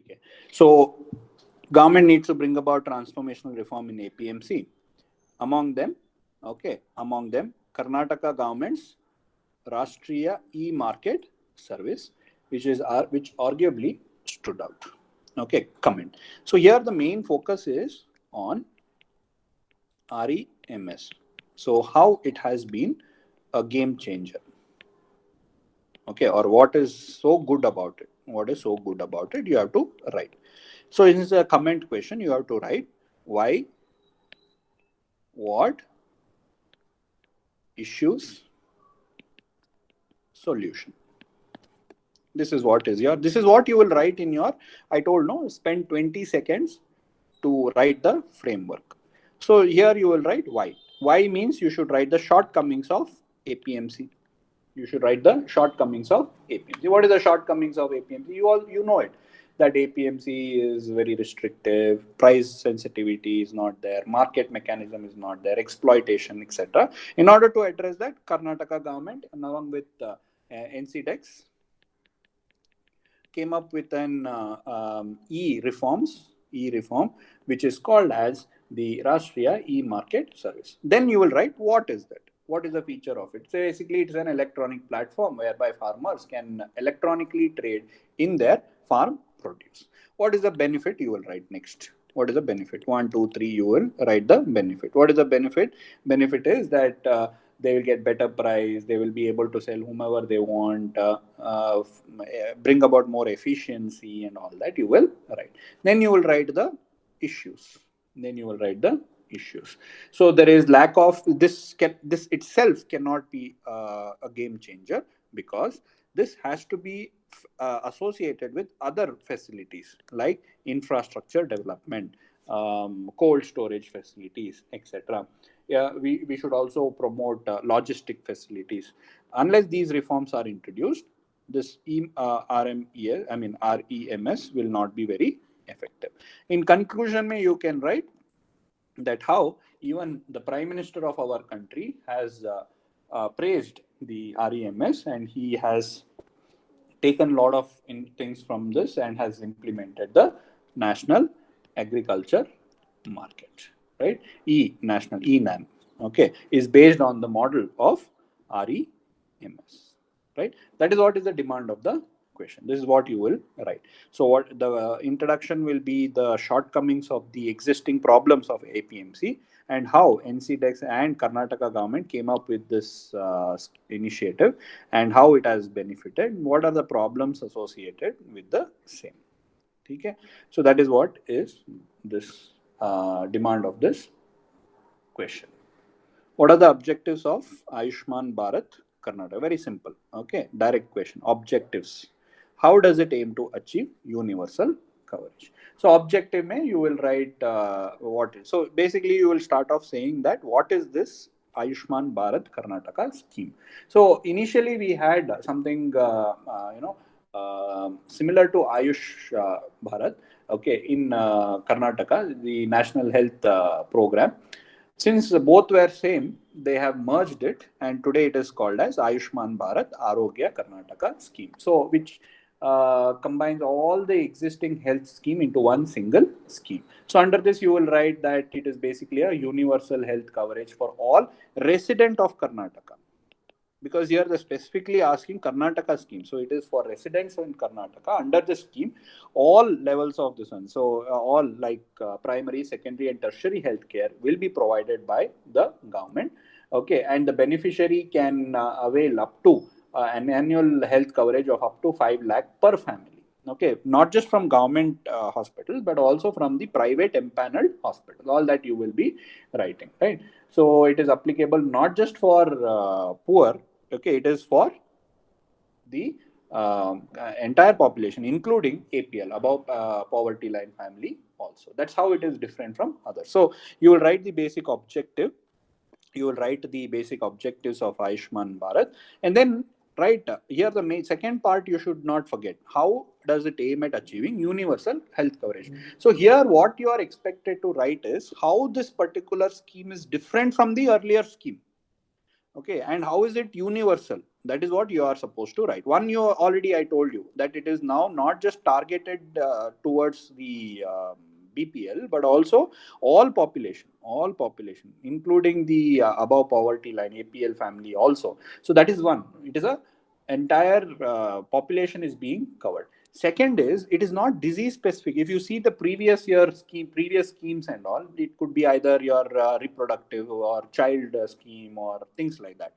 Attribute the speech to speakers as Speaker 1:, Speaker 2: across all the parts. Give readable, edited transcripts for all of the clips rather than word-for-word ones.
Speaker 1: Okay. So government needs to bring about transformational reform in APMC. Among them, Karnataka government's Rashtriya e-market service, which arguably stood out. Okay, comment. So here the main focus is on REMS. So how it has been a game changer. Okay, or what is so good about it? What is so good about it? You have to write. So this is a comment question. You have to write why, what, issues, solution. This is what you will write in your, I told no, spend 20 seconds to write the framework. So here you will write why. Why means you should write the shortcomings of APMC. You should write the shortcomings of APMC. What is the shortcomings of APMC? You know it, that APMC is very restrictive, price sensitivity is not there, market mechanism is not there, exploitation, etc. In order to address that, Karnataka government, along with NCDEX, came up with an e-reform, which is called as the Rashtriya e-market service. Then you will write what is that? What is the feature of it? So basically, it's an electronic platform whereby farmers can electronically trade in their farm produce. What is the benefit? You will write next. What is the benefit? 1, 2, 3, you will write the benefit. What is the benefit? Benefit is that they will get better price, they will be able to sell whomever they want, bring about more efficiency and all that you will write. Then you will write the issues. So there is lack of this. This itself cannot be a game changer, because this has to be associated with other facilities like infrastructure development, cold storage facilities, etc. Yeah, we should also promote logistic facilities. Unless these reforms are introduced, this REMS will not be very effective. In conclusion, you can write that how even the Prime Minister of our country has praised the REMS, and he has taken a lot of things from this and has implemented the National Agriculture Market, right? National ENAM, okay, is based on the model of REMS, right? That is what is the demand of the question. This is what you will write. So what the introduction will be, the shortcomings of the existing problems of APMC, and how NCDEX and Karnataka government came up with this initiative, and how it has benefited, what are the problems associated with the same. Okay? So that is what is this demand of this question. What are the objectives of Ayushman Bharat Karnataka? Very simple. Okay, direct question. Objectives. How does it aim to achieve universal coverage? So objective mein you will write what is. So basically you will start off saying that what is this Ayushman Bharat Karnataka scheme. So initially we had something similar to Ayush Bharat, okay, in Karnataka, the National Health Program. Since both were same, they have merged it, and today it is called as Ayushman Bharat Arogya Karnataka scheme. So which combines all the existing health scheme into one single scheme. So under this you will write that it is basically a universal health coverage for all resident of Karnataka. Because here they're specifically asking Karnataka scheme. So it is for residents in Karnataka. Under the scheme, all levels of this one. So all like primary, secondary and tertiary healthcare will be provided by the government. Okay, and the beneficiary can avail up to an annual health coverage of up to 5 lakh per family. Okay, not just from government hospitals, but also from the private empaneled hospitals. All that you will be writing, right? So it is applicable not just for poor. Okay, it is for the entire population, including APL, above poverty line family also. That's how it is different from others. So you will write the basic objective. You will write the basic objectives of Ayushman Bharat, and then write here the second part you should not forget. How does it aim at achieving universal health coverage? So here what you are expected to write is how this particular scheme is different from the earlier scheme. Okay, and how is it universal? That is what you are supposed to write. One, you already I told you that it is now not just targeted towards the BPL, but also all population, including the above poverty line, APL family also. So that is one. It is a entire population is being covered. Second is, it is not disease specific. If you see the previous year scheme, previous schemes and all, it could be either your reproductive or child scheme or things like that.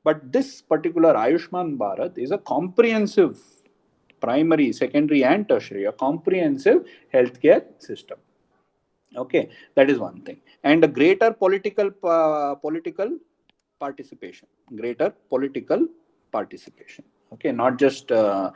Speaker 1: But this particular Ayushman Bharat is a comprehensive primary, secondary, and tertiary, a comprehensive healthcare system. Okay, that is one thing. And a greater political participation, greater political participation. Okay, not just on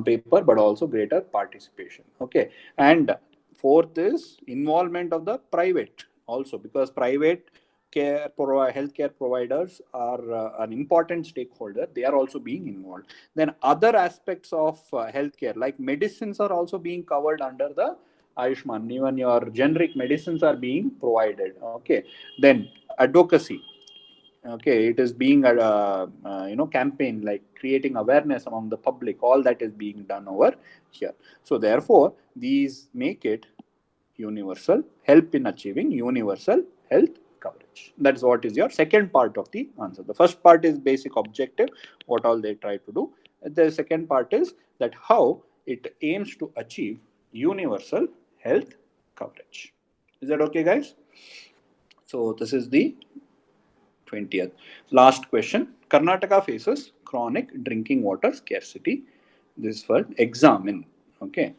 Speaker 1: paper, but also greater participation. Okay, and fourth is involvement of the private also, because private healthcare providers are an important stakeholder. They are also being involved. Then other aspects of healthcare, like medicines, are also being covered under the Ayushman. Even your generic medicines are being provided. Okay, then advocacy. Okay, it is being a campaign, like creating awareness among the public. All that is being done over here. So therefore, these make it universal, help in achieving universal health coverage. That is what is your second part of the answer. The first part is basic objective, what all they try to do. The second part is that how it aims to achieve universal health coverage. Is that okay, guys? So this is the 20th. Last question. Karnataka faces chronic drinking water scarcity. This is for examine. Okay.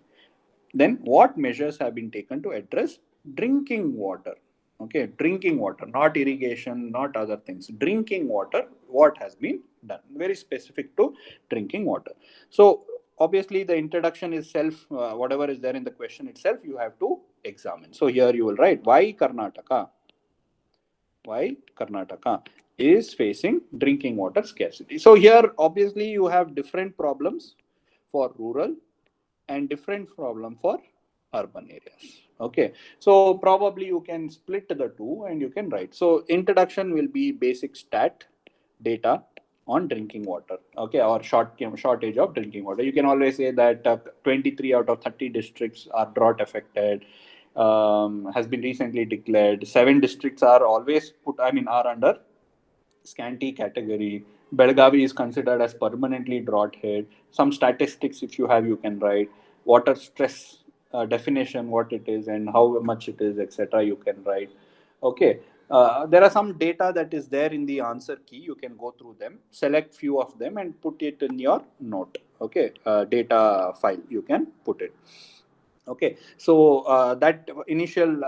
Speaker 1: Then what measures have been taken to address drinking water? Okay, drinking water, not irrigation, not other things. Drinking water, what has been done? Very specific to drinking water. So obviously the introduction is self, whatever is there in the question itself, you have to examine. So here you will write, why Karnataka is facing drinking water scarcity. So here obviously you have different problems for rural and different problem for urban areas. Okay, so probably you can split the two and you can write. So introduction will be basic stat data on drinking water. Okay, or shortage of drinking water. You can always say that 23 out of 30 districts are drought affected. Has been recently declared. 7 districts are always are under scanty category. Belgavi is considered as permanently drought hit. Some statistics, if you have, you can write. Water stress definition, what it is and how much it is, etc. You can write. Okay. There are some data that is there in the answer key. You can go through them, select few of them, and put it in your note. Okay, data file. You can put it. Okay, so that initial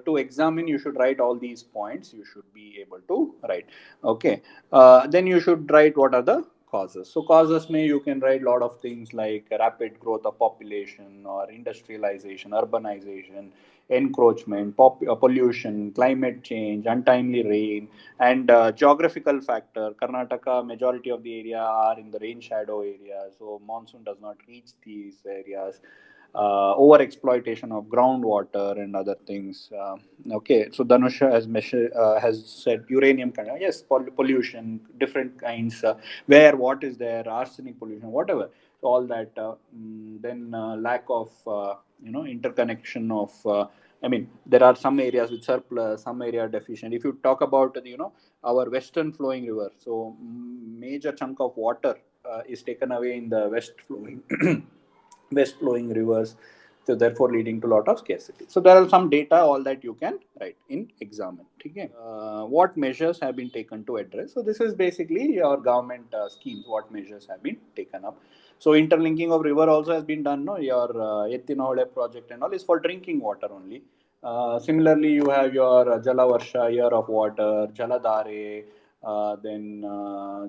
Speaker 1: to examine, you should write all these points. You should be able to write. Okay, then you should write what are the causes. So causes you can write a lot of things like rapid growth of population or industrialization, urbanization, encroachment, pollution, climate change, untimely rain, and geographical factor. Karnataka, majority of the area are in the rain shadow area, so monsoon does not reach these areas. Over exploitation of groundwater and other things. Okay, so Danusha has said uranium yes, pollution, different kinds, where what is there, arsenic pollution, whatever. So all that. Then lack of interconnection of. There are some areas with surplus, some area deficient. If you talk about our western flowing river, so major chunk of water is taken away in the west flowing rivers, so therefore leading to a lot of scarcity. So there are some data, all that you can write in examine. Okay. What measures have been taken to address? So this is basically your government schemes, what measures have been taken up. So interlinking of river also has been done. No, your Ettinahole project and all is for drinking water only. Similarly, you have your Jalavarsha, year of water, Jaladare, then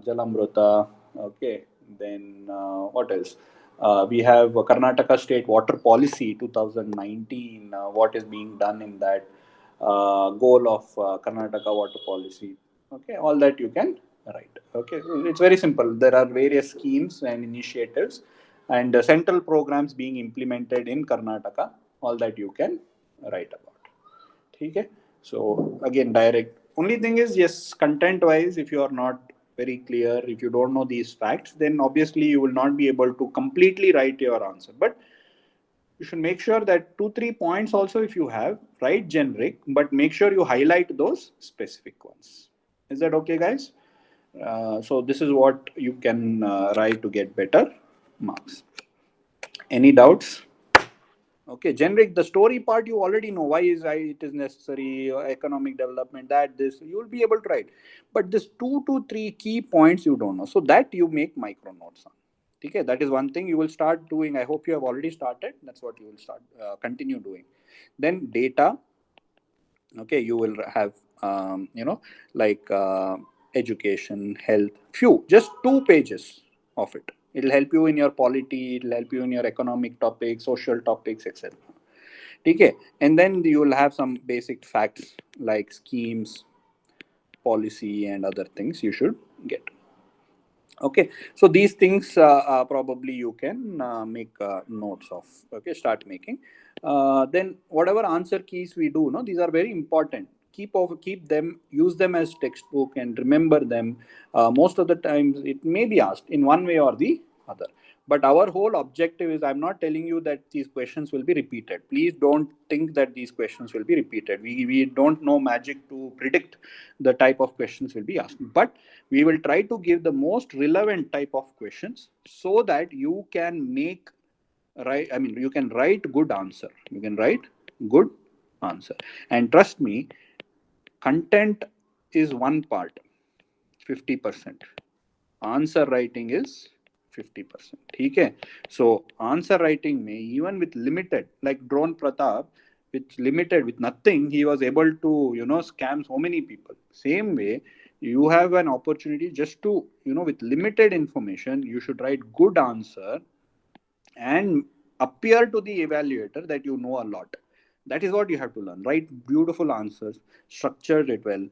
Speaker 1: Jalamruta. Okay, then what else? We have Karnataka State Water Policy 2019. What is being done in that goal of Karnataka Water Policy? Okay, all that you can write. Okay, it's very simple. There are various schemes and initiatives and central programs being implemented in Karnataka. All that you can write about. Okay. So again, direct. Only thing is, yes, content-wise, if you are not very clear, if you don't know these facts, then obviously you will not be able to completely write your answer. But you should make sure that 2-3 points also, if you have, write generic, but make sure you highlight those specific ones. Is that okay, guys? So this is what you can write to get better marks. Any doubts? Okay, generic, the story part you already know, why it is necessary, economic development, that this you will be able to write. But this 2 to 3 key points you don't know, so that you make micro notes on. Okay, that is one thing you will start doing. I hope you have already started. That's what you will start continue doing. Then data. Okay, you will have like education, health, few, just 2 pages of it. It'll help you in your polity, it'll help you in your economic topics, social topics, etc. Okay, and then you will have some basic facts like schemes, policy, and other things you should get. Okay, so these things probably you can make notes of. Okay, start making. Then whatever answer keys we do, no, these are very important. Keep them, use them as textbook, and remember them. Most of the times it may be asked in one way or the other. But our whole objective is, I'm not telling you that these questions will be repeated. Please don't think that these questions will be repeated. We don't know magic to predict the type of questions will be asked. But we will try to give the most relevant type of questions so that you can make right. I mean, you can write good answer. You can write good answer. And trust me, content is one part, 50%. Answer writing is 50%. Okay. So answer writing may, even with limited, like Drone Pratap, with limited, with nothing, he was able to, scam so many people. Same way, you have an opportunity just to, with limited information, you should write good answer and appear to the evaluator that you know a lot. That is what you have to learn. Write beautiful answers, structure it well,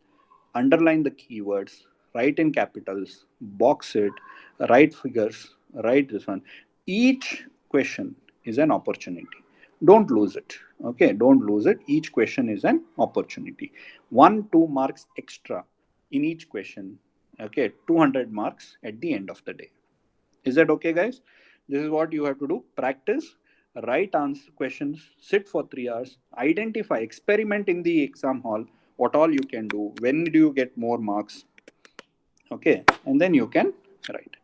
Speaker 1: underline the keywords, write in capitals, box it, write figures, write this one. Each question is an opportunity. Don't lose it. Okay, don't lose it. Each question is an opportunity. 1-2 marks extra in each question. Okay, 200 marks at the end of the day. Is that okay, guys? This is what you have to do. Practice, write answer questions, sit for 3 hours, identify, experiment in the exam hall, what all you can do, when do you get more marks. Okay, and then you can write.